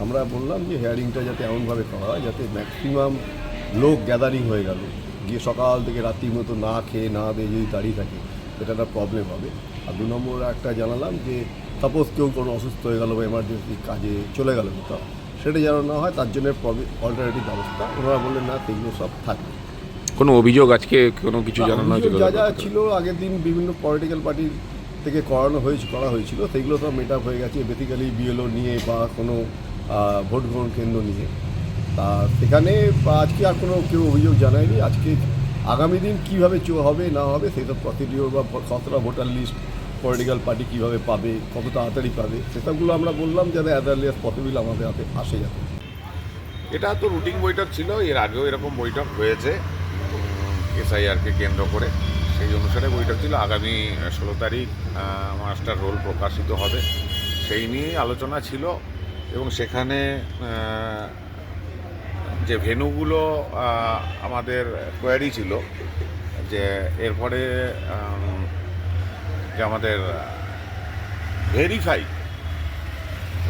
আমরা বললাম যে হিয়ারিংটা যাতে এমনভাবে করা হয় যাতে ম্যাক্সিমাম লোক গ্যাদারিং হয়ে গেল, গিয়ে সকাল থেকে রাত্রির মতো না খেয়ে না দিয়ে যদি দাঁড়িয়ে থাকে সেটা একটা প্রবলেম হবে। আর 2 নম্বর একটা জানালাম যে সাপোজ কেউ কোনো অসুস্থ হয়ে গেল বা এমার্জেন্সি কাজে চলে গেল কোথাও, সেটা যেন না হয় তার জন্য অল্টারনেটিভ ব্যবস্থা। ওনারা বললেন না, সেগুলো সব থাকবে। কোনো অভিযোগ আজকে কোনো কিছু জানানো হয়েছিল? যা যা ছিল আগের দিন বিভিন্ন পলিটিক্যাল পার্টির থেকে করা হয়েছিল সেগুলো সব মেট আপ হয়ে গেছে, বেসিক্যালি বিএলও নিয়ে বা কোনো ভোট গ্রহণ কেন্দ্র নিয়ে। তা সেখানে আজকে আর কোনো কেউ অভিযোগ জানায়নি। আজকে আগামী দিন কীভাবে হবে না হবে সেসব প্রসিডিওর বা খসড়া ভোটার লিস্ট পলিটিক্যাল পার্টি কীভাবে পাবে, কত তাড়াতাড়ি পাবে, সেসবগুলো আমরা বললাম যাতে অ্যাজ আর্লি অ্যাজ পসিবল আমাদের হাতে আসে যাবে। এটা তো রুটিন বৈঠক ছিল, এর আগেও এরকম বৈঠক হয়েছে এসআইআরকে কেন্দ্র করে, সেই অনুসারে বৈঠক ছিল। আগামী 16 তারিখ মাস্টার রোল প্রকাশিত হবে, সেই নিয়েই আলোচনা ছিল এবং সেখানে যে ভেন্যুগুলো আমাদের কোয়ারি ছিল যে এরপরে যে আমাদের ভেরিফাই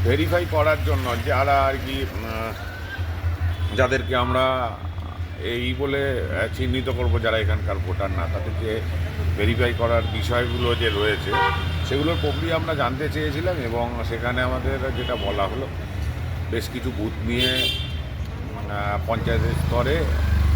ভেরিফাই করার জন্য যারা আর কি যাদেরকে আমরা এই বলে চিহ্নিত করব যারা এখানকার ভোটার না, তাদেরকে ভেরিফাই করার বিষয়গুলো যে রয়েছে সেগুলোর প্রক্রিয়া আমরা জানতে চেয়েছিলাম এবং সেখানে আমাদের যেটা বলা হলো বেশ কিছু বুথ নিয়ে পঞ্চায়েতের স্তরে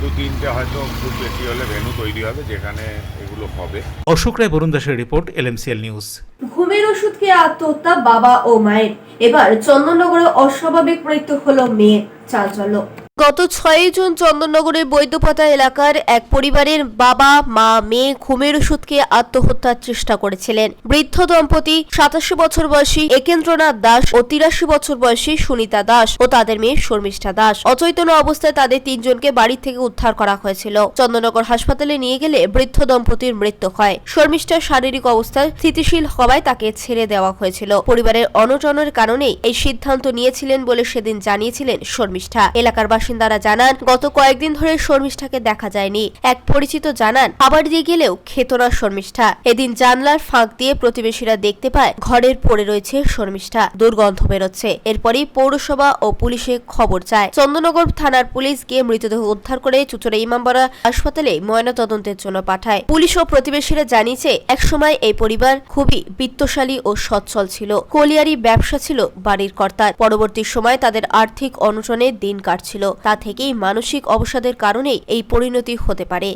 2-3টে হয়তো খুব বেশি হলে ভেন্যু তৈরি হবে যেখানে এগুলো হবে। অশোক রায়, বরুণ দাসের রিপোর্ট, LMCL নিউজ। ঘুমের ওষুধ খেয়ে আত্মহত্যা বাবা ও মায়ের, এবার চন্দননগরে অস্বাভাবিক মৃত্যু হলো মেয়ের, চাঞ্চল্য। গত 6 জুন চন্দননগরের বৈদ্যপাতা এলাকার এক পরিবারের বাবা মা মেয়ে ঘুমের ওষুধ খেয়ে আত্মহত্যার চেষ্টা করেছিলেন। বৃদ্ধ দম্পতি 87 বছর বয়সী একেন্দ্রনাথ দাস ও 83 বছর বয়সী সুনিতা দাস ও তাদের মেয়ে শর্মিষ্ঠা দাস। অচৈতন্য অবস্থায় তাদের 3 জনকে বাড়ি থেকে উদ্ধার করা হয়েছিল। চন্দননগর হাসপাতালে নিয়ে গেলে বৃদ্ধ দম্পতির মৃত্যু হয়। শর্মিষ্ঠার শারীরিক অবস্থা স্থিতিশীল হওয়ায় তাকে ছেড়ে দেওয়া হয়েছিল। পরিবারের অনটনের কারণেই এই সিদ্ধান্ত নিয়েছিলেন বলে সেদিন জানিয়েছিলেন শর্মিষ্ঠা। এলাকার বাসিন্দারা জানান, গত কয়েকদিন ধরে শর্মিষ্ঠাকে দেখা যায়নি। এক পরিচিত জানান, খাবার দিয়ে গেলেও খেত না শর্মিষ্ঠা। এদিন জানলার ফাঁক দিয়ে প্রতিবেশীরা দেখতে পায় ঘরের পড়ে রয়েছে শর্মিষ্ঠা, দুর্গন্ধ বেরোচ্ছে। এরপরই পৌরসভা ও পুলিশে খবর যায়। চন্দননগর থানার পুলিশ গিয়ে মৃতদেহ উদ্ধার করে চুচুড়া ইমামবাড়া হাসপাতালে ময়নাতদন্তের জন্য পাঠায়। পুলিশ ও প্রতিবেশীরা জানিয়েছে, একসময় এই পরিবার খুবই বিত্তশালী ও সচ্ছল ছিল। কলিয়ারি ব্যবসা ছিল বাড়ির কর্তার। পরবর্তী সময় তাদের আর্থিক অনটনে দিন কাটছিল। তা থেকেই মানসিক অবসাদের কারণেই এই পরিণতি হতে পারে।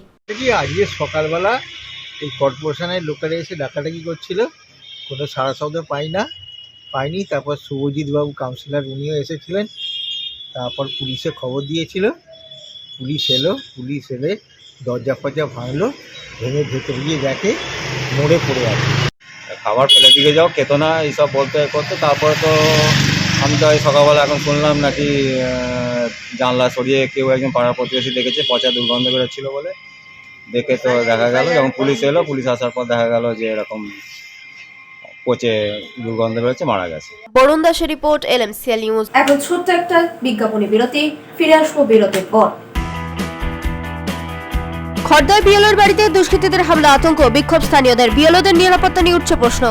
আজকে সকালবেলা এই কর্পোরেশনের লোকেরা এসে ডাকাডাকি করছিল, কোনো সাড়া শব্দ পাইনি। তারপর শুভজিৎ বাবু কাউন্সিলর উনিও এসেছিলেন। তারপর পুলিশে খবর দিয়েছিল, পুলিশ এলে দরজা ফরজা ভাঙলো, ভেঙে ভেতরে গিয়ে দেখে মরে পড়ে আছে। খাবার ফেলে দিকে যাও, খেতো না, এইসব বলতে করতে। তারপরে তো আমি তো এই সকালবেলা এখন শুনলাম নাকি জানলা সরিয়ে কেউ একজন পাড়ার প্রতিবেশী দেখেছে, পচা দুর্গন্ধ বেরোচ্ছিল বলে। দেখে তো দেখা গেল, যখন পুলিশ এলো, পুলিশ আসার পর দেখা গেল যে এরকম পচে দুর্গন্ধ বেরোচ্ছে, মারা গেছে। বরুণ দাসের রিপোর্ট, LMCL নিউজ। এখন ছোট্ট একটা বিজ্ঞাপনী বিরতি, ফিরে আসবো বিরতির পর। খড়দায় বিএলওর বাড়িতে দুষ্কৃতীদের হামলা, আতঙ্ক, বিক্ষোভ স্থানীয়দের। বিএলওদের নিরাপত্তা নিয়ে উঠছে প্রশ্ন।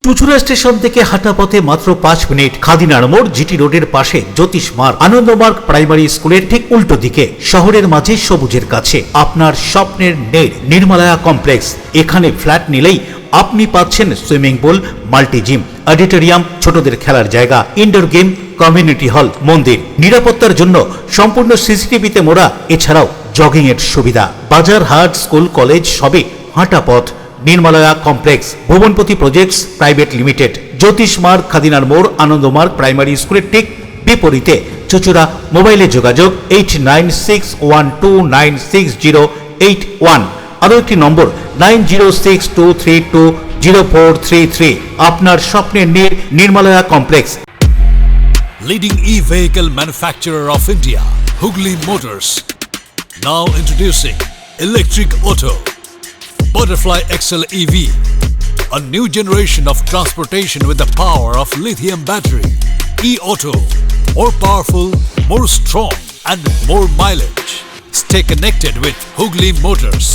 চুচুড়া স্টেশন থেকে হাঁটা পথে মাত্র 5 মিনিট, খাদিনার মোড়, জিটি রোডের পাশে জ্যোতিষ মার্গ, আনন্দমার্গ প্রাইমারি স্কুলের ঠিক উল্টো দিকে, শহরের মাঝে সবুজের কাছে। আপনার স্বপ্নের নেট নির্মালায়া কমপ্লেক্স। এখানে ফ্ল্যাট নিলেই আপনি পাচ্ছেন swimming pool, multi gym, auditorium, ছোটদের খেলার জায়গা, ইনডোর গেম, কমিউনিটি হল, মন্দির। নিরাপত্তার জন্য সম্পূর্ণ সিসিটিভিতে মোড়া। এছাড়াও জগিং এর সুবিধা। বাজার, হাট, স্কুল, কলেজ সবই হাঁটা পথ। নির্মালয়া কমপ্লেক্স, ভুবনপতি প্রজেক্টস প্রাইভেট লিমিটেড, জ্যোতিষ মার্গ, খাদিনার মোড়, আনন্দমার্গ প্রাইমারি স্কুলের ঠিক বিপরীতে। চুচুড়া। মোবাইলে যোগাযোগ 8961296081। আরও একটি নম্বর 9062320433। আপনার স্বপ্নের নির্মালয়া complex. Leading e-vehicle manufacturer of India, Hugli Motors. Now introducing Electric Auto, Butterfly XL EV, a new generation of transportation with the power of lithium battery. E-Auto, more powerful, more strong and more mileage. Stay connected with Hugli Motors.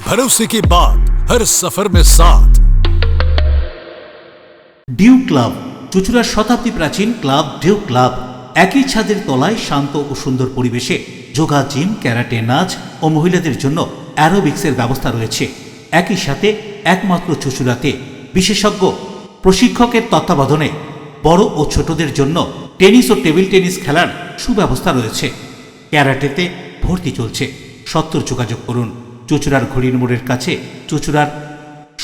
भरोसे के बाद हर सफर में साथ। ডিউ ক্লাব, চুচুড়ার শতাব্দী প্রাচীন ক্লাব ডিউ ক্লাব। একই ছাদের তলায় শান্ত ও সুন্দর পরিবেশে যোগা, জিম, ক্যারাটে, নাচ ও মহিলাদের জন্য অ্যারোবিক্সের ব্যবস্থা রয়েছে। একই সাথে একমাত্র চুচুড়াতে বিশেষজ্ঞ প্রশিক্ষকের তত্ত্বাবধানে বড় ও ছোটদের জন্য টেনিস ও টেবিল টেনিস খেলার সুব্যবস্থা রয়েছে। ক্যারাটেতে ভর্তি চলছে। সত্তর যোগাযোগ করুন চুচুড়ার ঘড়ির মোড়ের কাছে চুচুড়ার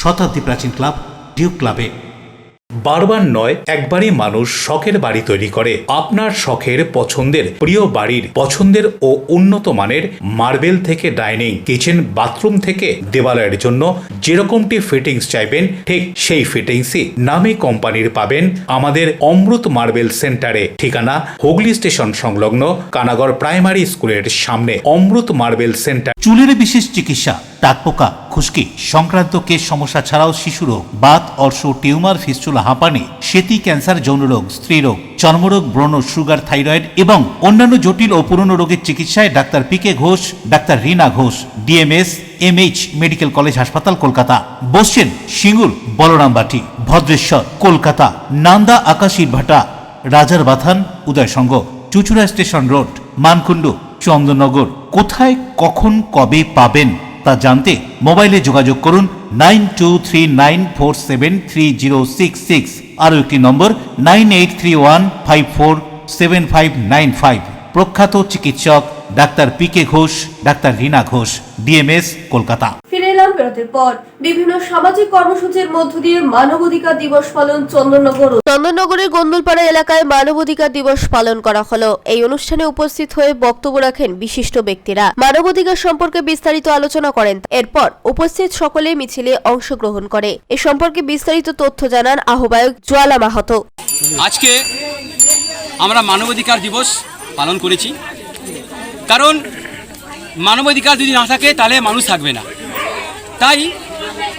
শতাব্দী প্রাচীন ক্লাব ডিউ ক্লাবে। বারবার নয়, একবারই মানুষ শখের বাড়ি তৈরি করে। আপনার শখের পছন্দের প্রিয় বাড়ির পছন্দের ও উন্নত মানের মার্বেল থেকে ডাইনিং, কিচেন, বাথরুম থেকে দেওয়ালের জন্য যেরকমটি ফিটিংস চাইবেন ঠিক সেই ফিটিংসই নামী কোম্পানির পাবেন আমাদের অমৃত মার্বেল সেন্টারে। ঠিকানা হুগলি স্টেশন সংলগ্ন কানাগড় প্রাইমারি স্কুলের সামনে। অমৃত মার্বেল সেন্টার। চুলের বিশেষ চিকিৎসা টাকপোকা, খুশকি সংক্রান্ত কেস সমস্যা ছাড়াও শিশুরোগ, বাত, অর্শ, টিউমার, ফিস্টুলা, হাঁপানি, সেতি, ক্যান্সার, যৌনরোগ, স্ত্রীরোগ, চর্মরোগ, ব্রণ, সুগার, থাইরয়েড এবং অন্যান্য জটিল ও পুরনো রোগের চিকিৎসায় doctor PK Ghosh, doctor Rina Ghosh, DMS MH medical college হাসপাতাল, কলকাতা। বসছেন সিঙ্গুর, বলরামবাটি, ভদ্রেশ্বর, কলকাতা, নান্দা, আকাশীরভাটা, রাজার বাথান, উদয়সঙ্গ, চুচুড়া স্টেশন রোড, মানকুণ্ডু, চন্দননগর। কোথায়, কখন, কবে পাবেন তা জানতে মোবাইলে যোগাযোগ করুন 9239473066, আরও একটি নম্বর 9831547595। প্রখ্যাত চিকিৎসক doctor PK Ghosh, doctor Rina Ghosh, DMS, Kolkata. ফিরে এলাম বিরতির পর। বিভিন্ন সামাজিক কর্মসূচির মধ্য দিয়ে মানবাধিকার দিবস পালন চন্দননগরের গন্ডুলপাড়া এলাকায় মানবাধিকার দিবস পালন করা হলো। এই অনুষ্ঠানে উপস্থিত হয়ে বক্তব্য রাখেন বিশিষ্ট ব্যক্তিরা। মানবাধিকার সম্পর্কে বিস্তারিত আলোচনা করেন। এরপর উপস্থিত সকলে মিছিলে অংশগ্রহণ করে। এ সম্পর্কে বিস্তারিত তথ্য জানান আহ্বায়ক জ্বালা মাহাতো। আজকে আমরা মানবাধিকার দিবস পালন করেছি, কারণ মানবাধিকার যদি না থাকে তাহলে মানুষ থাকবে না। তাই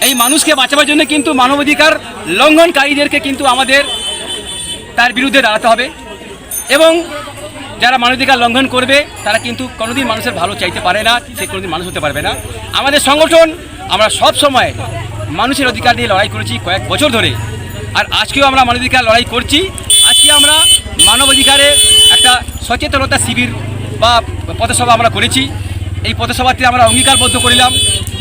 এই মানুষকে বাঁচাবার জন্য কিন্তু মানবাধিকার লঙ্ঘনকারীদেরকে কিন্তু আমাদের তার বিরুদ্ধে দাঁড়াতে হবে, এবং যারা মানবাধিকার লঙ্ঘন করবে তারা কিন্তু কোনোদিন মানুষের ভালো চাইতে পারে না, সে কোনোদিন মানুষ হতে পারবে না। আমাদের সংগঠন আমরা সব সময় মানুষের অধিকার নিয়ে লড়াই করেছি কয়েক বছর ধরে, আর আজকেও আমরা মানবাধিকার লড়াই করছি। আজকে আমরা মানবাধিকারের একটা সচেতনতা শিবির বা পথসভা আমরা করেছি। এই পথসভাতে আমরা অঙ্গীকারবদ্ধ করিলাম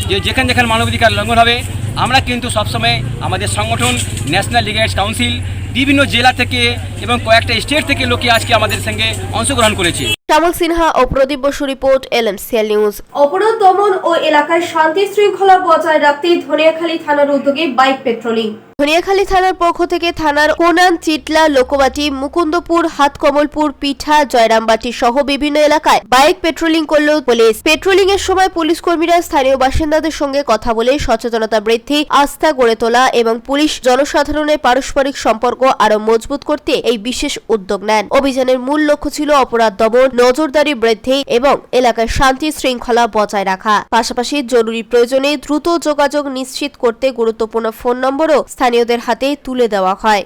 যে যেখানে যেখানে মানবাধিকার লঙ্ঘন হবে আমরা কিন্তু সবসময় আমাদের সংগঠন ন্যাশনাল লিগাল এইড কাউন্সিল বিভিন্ন জেলা থেকে এবং কয়েকটা স্টেট থেকে লোকে আজকে আমাদের সঙ্গে অংশগ্রহণ করেছে। শ্যামল সিনহা ও প্রদীপ বসু রিপোর্ট, LMCL নিউজ। অপরাধ দমন ও এলাকায় শান্তি শৃঙ্খলা বজায় রাখতে ধনিয়াখালী থানার উদ্যোগে বাইক পেট্রোলিং। ধনিয়াখালী থানার পক্ষ থেকে থানার কোনান, চিটলা, লোকবাটি, মুকুন্দপুর, হাতকমলপুর, পিঠা, জয়রামবাটি সহ বিভিন্ন এলাকায় বাইক পেট্রোলিং করল পুলিশ। পেট্রোলিং এর সময় পুলিশ কর্মীরা স্থানীয় বাসিন্দাদের সঙ্গে কথা বলে সচেতনতা বৃদ্ধি, আস্থা গড়ে তোলা এবং পুলিশ জনসাধারণের পারস্পরিক সম্পর্ক আরো মজবুত করতে এই বিশেষ উদ্যোগ নেন। অভিযানের মূল লক্ষ্য ছিল অপরাধ দমন, নজরদারি বৃদ্ধি এবং এলাকায় শান্তি শৃঙ্খলা বজায় রাখা। পাশাপাশি জরুরি প্রয়োজনে দ্রুত যোগাযোগ নিশ্চিত করতে গুরুত্বপূর্ণ ফোন নম্বরও স্থানীয়দের হাতে তুলে দেওয়া হয়।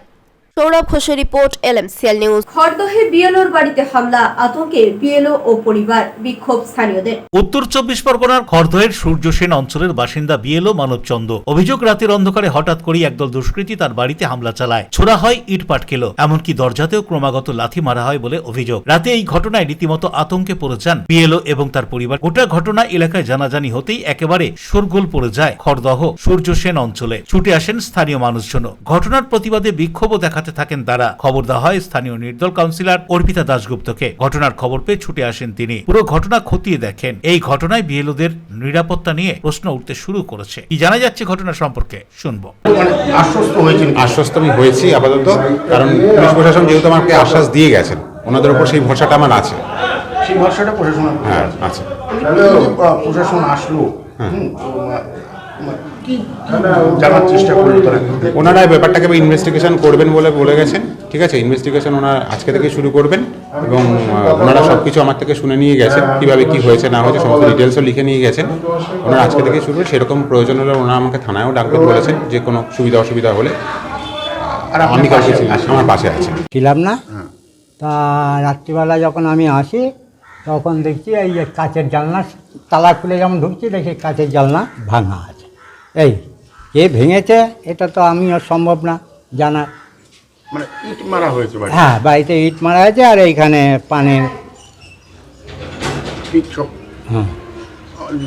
সৌরভ ঘোষের রিপোর্ট, LMCL নিউজ। খড়দহে বিএলওর বাড়িতে হামলা, আতঙ্কে বিএলও ও পরিবার, বিক্ষোভ স্থানীয়দের। উত্তর 24 পরগনার খড়দহের সূর্যসেন অঞ্চলের বাসিন্দা বিএলও মানবচন্দ অভিযোগ, রাতের অন্ধকারে হঠাৎ করেই একদল দুষ্কৃতী তার বাড়িতে হামলা চালায়। ছোড়া হয় ইট পাটকেল, এমনকি দরজাতেও ক্রমাগত লাথি মারা হয় বলে অভিযোগ। রাতে এই ঘটনায় রীতিমতো আতঙ্কে পড়ে যান বিএলও এবং তার পরিবার। গোটা ঘটনা এলাকায় জানাজানি হতেই একেবারে শোরগোল পড়ে যায় খড়দহ সূর্যসেন অঞ্চলে। ছুটে আসেন স্থানীয় মানুষজন। ঘটনার প্রতিবাদে বিক্ষোভও দেখাতে থাকেন তারা। খবর দেওয়া হয় স্থানীয় নির্দল কাউন্সিলর অর্পিতা দাশগুপ্তকে। ঘটনার খবর পেয়ে ছুটে আসেন তিনি। পুরো ঘটনা খতিয়ে দেখেন। এই ঘটনায় বিএলওদের নিরাপত্তা নিয়ে প্রশ্ন উঠতে শুরু করেছে। কি জানা যাচ্ছে ঘটনা সম্পর্কে শুনবো। আশ্বস্ত আমি হয়েছি আপাতত, কারণ পুলিশ প্রশাসন যেহেতু আমাকে আশ্বাস দিয়ে গেছেন, ওনাদের উপর সেই ভরসাটা আমার আছে। সেই ভরসাটা প্রশাসন, হ্যাঁ আছে। প্রশাসন আসলো, কি জানার চেষ্টা করলো তারা? ওনারা ব্যাপারটাকে ইনভেস্টিগেশন করবেন বলে গেছেন। ঠিক আছে, ইনভেস্টিগেশন ওনারা আজকে থেকে শুরু করবেন, এবং ওনারা সব কিছু আমার থেকে শুনে নিয়ে গেছেন, কীভাবে কী হয়েছে না হয়েছে সমস্ত ডিটেলসও লিখে নিয়ে গেছেন। ওনারা আজকে থেকে শুরু করবেন। সেরকম প্রয়োজন হলে ওনারা আমাকে থানায়ও ডাকবেন বলেছেন, যে কোনো সুবিধা অসুবিধা হলে। আর আমি কাউকে আমার পাশে আছি। ছিলাম না, তা রাত্রিবেলা যখন আমি আসি তখন দেখছি এই যে কাচের জানলা তালা খুলে যেমন ঢুকছি, দেখি কাচের জানলা ভাঙা আছে। এই কে ভেঙেছে এটা তো আমিও সম্ভব না জানার। মানে ইট মারা হয়েছে? হ্যাঁ, বাড়িতে ইট মারা হয়েছে, আর এইখানে পানের হ্যাঁ,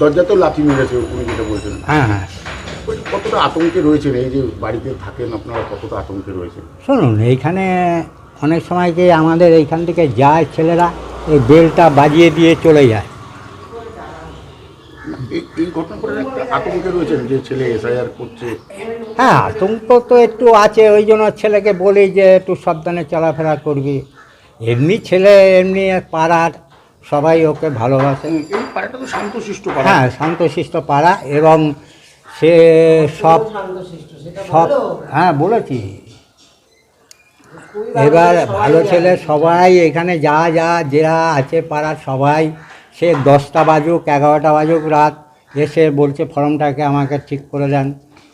দরজা তো লাথি মেরেছে উনি যেটা বলছেন। হ্যাঁ হ্যাঁ। কতটা আতঙ্কে রয়েছেন, এই যে বাড়িতে থাকেন আপনারা, কতটা আতঙ্কে রয়েছেন? শুনুন, এইখানে অনেক সময় কি আমাদের এইখান থেকে যায় ছেলেরা, এই বেলটা বাজিয়ে দিয়ে চলে যায়। এই ঘটনা করে একটা আতঙ্কে রয়েছেন যে ছেলে এসআইআর করছে। হ্যাঁ, আতঙ্ক তো একটু আছে, ওই জন্য ছেলেকে বলি যে একটু সাবধানে চলাফেরা করবি। এমনি ছেলে, এমনি পাড়ার সবাই ওকে ভালোবাসে। এই পাড়াটা তো শান্তশিষ্ট পাড়া। হ্যাঁ, শান্তশিষ্ট পাড়া, এবং সে সব হ্যাঁ বলেছি। এবার ভালো ছেলে সবাই এখানে যারা আছে পাড়ার সবাই, সে 10টা বাজুক 11টা বাজুক রাত, এসে বলছে ফর্মটাকে আমাকে ঠিক করে দেন,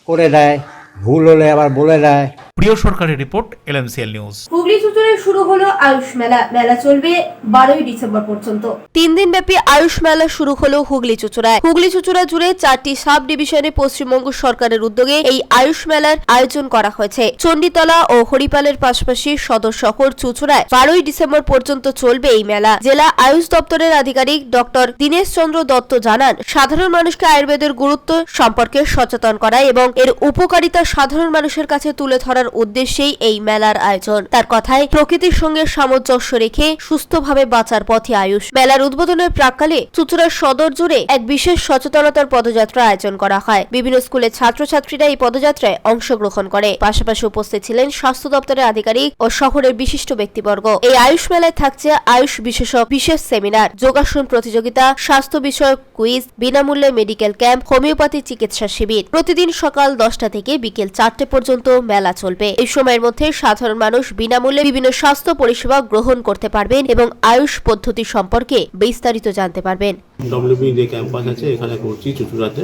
করে দেয়, ভুল হলে আবার বলে দেয়। প্রিয় সরকারের রিপোর্ট, LMCL নিউজ। হুগলি চুচুড়ায় শুরু হলো আয়ুষ মেলা। মেলা চলবে 12ই ডিসেম্বর পর্যন্ত। 3 দিন ব্যাপী আয়ুষ মেলা শুরু হলো হুগলি চুচুড়ায়। হুগলি চুচুড়া জুড়ে 4টি সাব ডিভিশনে পশ্চিমবঙ্গ সরকারের উদ্যোগে এই আয়ুষ মেলার আয়োজন করা হয়েছে। চণ্ডীতলা ও হরিপালের পাশাপাশি সদর শহর চুচুড়ায় 12ই ডিসেম্বর পর্যন্ত চলবে এই মেলা। জেলা আয়ুষ দপ্তরের আধিকারিক ডক্টর দীনেশ চন্দ্র দত্ত জানান, সাধারণ মানুষকে আয়ুর্বেদের গুরুত্ব সম্পর্কে সচেতন করা এবং এর উপকারিতা সাধারণ মানুষের কাছে তুলে ধরার উদ্দেশ্যেই এই মেলার আয়োজন। তার কথায়, প্রকৃতির সঙ্গে সামঞ্জস্য রেখে সুস্থভাবে বাঁচার পথে আয়ুষ। মেলার উদ্বোধনের প্রাক্কালে চুচুড়ার সদর জুড়ে এক বিশেষ সচেতনতার পদযাত্রা আয়োজন করা হয়। বিভিন্ন স্কুলের ছাত্রছাত্রীরা এই পদযাত্রায় অংশগ্রহণ করে। পাশাপাশি উপস্থিত ছিলেন স্বাস্থ্য দপ্তরের আধিকারিক ও শহরের বিশিষ্ট ব্যক্তিবর্গ। এই আয়ুষ মেলায় থাকছে আয়ুষ বিশেষজ্ঞ বিশেষ সেমিনার, যোগাসন প্রতিযোগিতা, স্বাস্থ্য বিষয়ক কুইজ, বিনামূল্যে মেডিকেল ক্যাম্প, হোমিওপ্যাথি চিকিৎসা শিবির। প্রতিদিন সকাল 10টা থেকে বিকেল 4টে পর্যন্ত মেলা চলবে। এই সময়ের মধ্যে সাধারণ মানুষ বিনামূল্যে বিভিন্ন স্বাস্থ্য পরিষেবা গ্রহণ করতে পারবেন এবং আয়ুষ পদ্ধতি সম্পর্কে বিস্তারিত জানতে পারবেন। ডব্লিউবি যে ক্যাম্পাস আছে এখানে করছি চুচুড়াতে।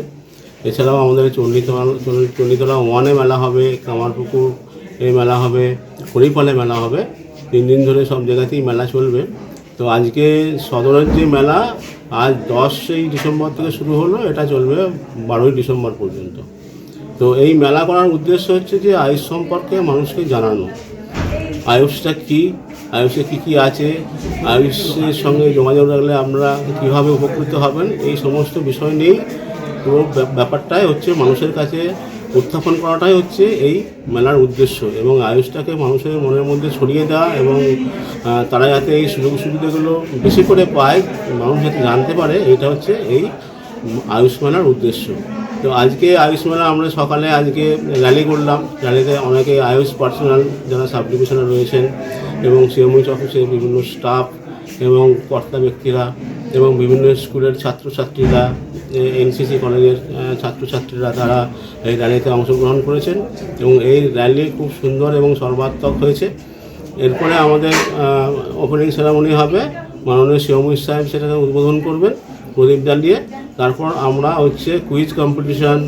এছাড়াও আমাদের চণ্ডীতলা 1-এ মেলা হবে, কামারপুকুর এই মেলা হবে, হরিপালে মেলা হবে। 3 দিন ধরে সব জায়গাতেই মেলা চলবে। তো আজকে সদরের যে মেলা আজ 10ই ডিসেম্বর থেকে শুরু হলো, এটা চলবে 12ই ডিসেম্বর পর্যন্ত। তো এই মেলা করার উদ্দেশ্য হচ্ছে যে আয়ুষ সম্পর্কে মানুষকে জানানো। আয়ুষটা কী, আয়ুষে কী কী আছে, আয়ুষের সঙ্গে যোগাযোগ রাখলে আমরা কীভাবে উপকৃত হবেন, এই সমস্ত বিষয় নিয়েই পুরো ব্যাপারটাই হচ্ছে মানুষের কাছে উত্থাপন করাটাই হচ্ছে এই মেলার উদ্দেশ্য। এবং আয়ুষটাকে মানুষের মনের মধ্যে ছড়িয়ে দেওয়া এবং তারা যাতে এই সুযোগ সুবিধাগুলো বেশি করে পায়, মানুষ যাতে জানতে পারে, এটা হচ্ছে এই আয়ুষ মেলার উদ্দেশ্য। তো আজকে আয়ুষ মেলা আমরা সকালে আজকে র্যালি করলাম। র্যালিতে অনেকে আয়ুষ পার্সোনাল যারা সাব ডিভিশনে রয়েছেন এবং সিএমএইচ অফিসের বিভিন্ন স্টাফ এবং কর্তা ব্যক্তিরা এবং বিভিন্ন স্কুলের ছাত্রছাত্রীরা, এনসিসি কলেজের ছাত্রছাত্রীরা তারা এই র্যালিতে অংশগ্রহণ করেছেন এবং এই র্যালি খুব সুন্দর এবং সর্বাত্মক হয়েছে। এরপরে আমাদের ওপেনিং সেরামনি হবে, মাননীয় সিএমএইচ সাহেব সেটাকে উদ্বোধন করবেন প্রদীপ জ্বালিয়ে। তারপর আমরা হচ্ছে কুইজ কম্পিটিশন,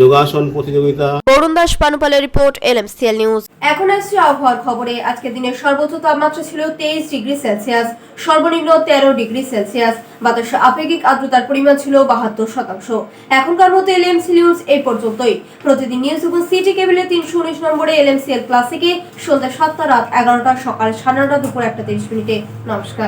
যোগাসন প্রতিযোগিতা। বরুণ দাস পানুপালের রিপোর্ট, LMCL নিউজ। এখন আসছে আবহাওয়ার খবরে। আজকের দিনের সর্বোচ্চ তাপমাত্রা ছিল 23 ডিগ্রি সেলসিয়াস, সর্বনিম্ন 13 ডিগ্রি সেলসিয়াস। বাতাসে আপেক্ষিক আর্দ্রতার পরিমাণ ছিল 72%। এখনকার মতো LMCL নিউজ এই পর্যন্তই। প্রতিদিন নিউজ এবং সিটি কেবলের 319 নম্বরে LMCL ক্লাসিকে সন্ধ্যা 7টা, রাত 11টা, সকাল 9:30, দুপুর 1:30। নমস্কার।